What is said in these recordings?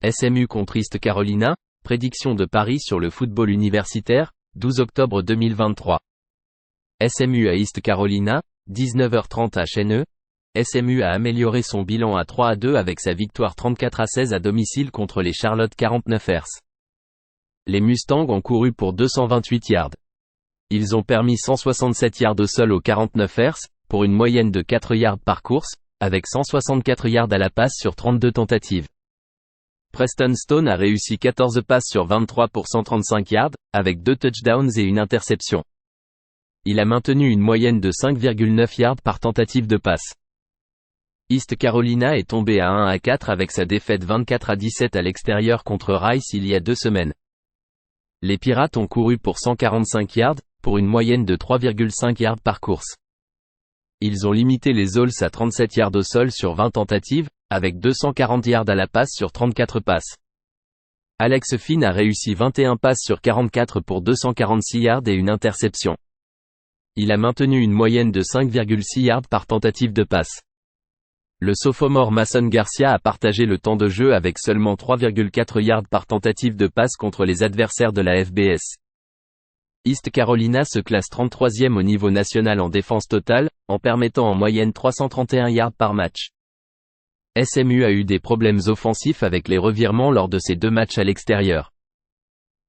SMU contre East Carolina, prédiction de Paris sur le football universitaire, 12 octobre 2023. SMU à East Carolina, 19h30 à HNE. SMU a amélioré son bilan à 3-2 avec sa victoire 34-16 à domicile contre les Charlotte 49ers. Les Mustangs ont couru pour 228 yards. Ils ont permis 167 yards au sol aux 49ers, pour une moyenne de 4 yards par course, avec 164 yards à la passe sur 32 tentatives. Preston Stone a réussi 14 passes sur 23 pour 135 yards, avec 2 touchdowns et une interception. Il a maintenu une moyenne de 5,9 yards par tentative de passe. East Carolina est tombé à 1-4 avec sa défaite 24-17 à l'extérieur contre Rice il y a 2 semaines. Les Pirates ont couru pour 145 yards, pour une moyenne de 3,5 yards par course. Ils ont limité les Owls à 37 yards au sol sur 20 tentatives, avec 240 yards à la passe sur 34 passes. Alex Finn a réussi 21 passes sur 44 pour 246 yards et une interception. Il a maintenu une moyenne de 5,6 yards par tentative de passe. Le sophomore Mason Garcia a partagé le temps de jeu avec seulement 3,4 yards par tentative de passe contre les adversaires de la FBS. East Carolina se classe 33e au niveau national en défense totale, en permettant en moyenne 331 yards par match. SMU a eu des problèmes offensifs avec les revirements lors de ses 2 matchs à l'extérieur.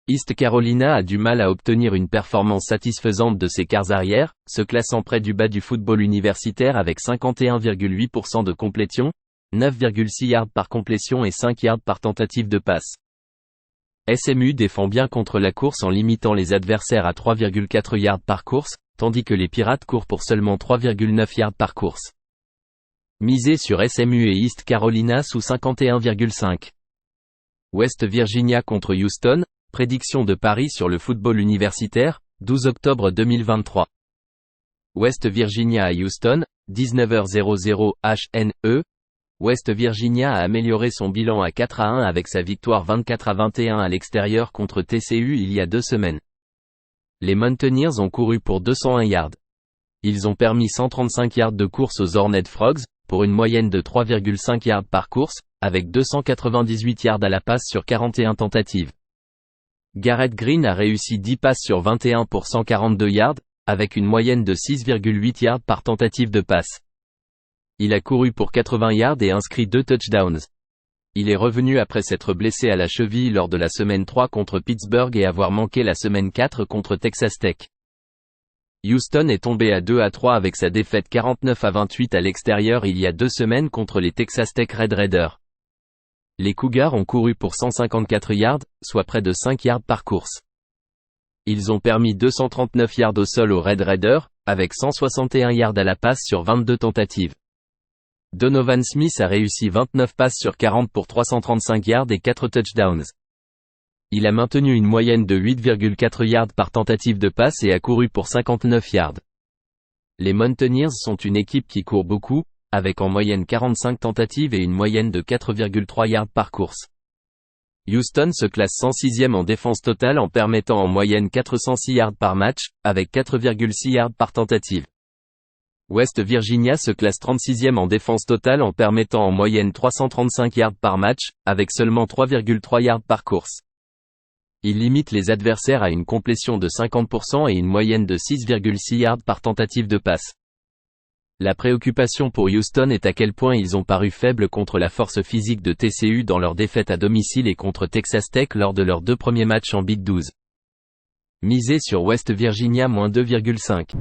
East Carolina a du mal à obtenir une performance satisfaisante de ses quarts arrière, se classant près du bas du football universitaire avec 51,8% de complétion, 9,6 yards par complétion et 5 yards par tentative de passe. SMU défend bien contre la course en limitant les adversaires à 3,4 yards par course, tandis que les Pirates courent pour seulement 3,9 yards par course. Misez sur SMU et East Carolina sous 51,5. West Virginia contre Houston, prédiction de Paris sur le football universitaire, 12 octobre 2023. West Virginia à Houston, 19h00 HNE. West Virginia a amélioré son bilan à 4-1 avec sa victoire 24-21 à l'extérieur contre TCU il y a 2 semaines. Les Mountaineers ont couru pour 201 yards. Ils ont permis 135 yards de course aux Horned Frogs, pour une moyenne de 3,5 yards par course, avec 298 yards à la passe sur 41 tentatives. Garrett Green a réussi 10 passes sur 21 pour 142 yards, avec une moyenne de 6,8 yards par tentative de passe. Il a couru pour 80 yards et inscrit 2 touchdowns. Il est revenu après s'être blessé à la cheville lors de la semaine 3 contre Pittsburgh et avoir manqué la semaine 4 contre Texas Tech. Houston est tombé à 2-3 avec sa défaite 49-28 à l'extérieur il y a 2 semaines contre les Texas Tech Red Raiders. Les Cougars ont couru pour 154 yards, soit près de 5 yards par course. Ils ont permis 239 yards au sol aux Red Raiders, avec 161 yards à la passe sur 22 tentatives. Donovan Smith a réussi 29 passes sur 40 pour 335 yards et 4 touchdowns. Il a maintenu une moyenne de 8,4 yards par tentative de passe et a couru pour 59 yards. Les Mountaineers sont une équipe qui court beaucoup, avec en moyenne 45 tentatives et une moyenne de 4,3 yards par course. Houston se classe 106e en défense totale en permettant en moyenne 406 yards par match, avec 4,6 yards par tentative. West Virginia se classe 36e en défense totale en permettant en moyenne 335 yards par match, avec seulement 3,3 yards par course. Il limite les adversaires à une complétion de 50% et une moyenne de 6,6 yards par tentative de passe. La préoccupation pour Houston est à quel point ils ont paru faibles contre la force physique de TCU dans leur défaite à domicile et contre Texas Tech lors de leurs 2 premiers matchs en Big 12. Misez sur West Virginia -2,5.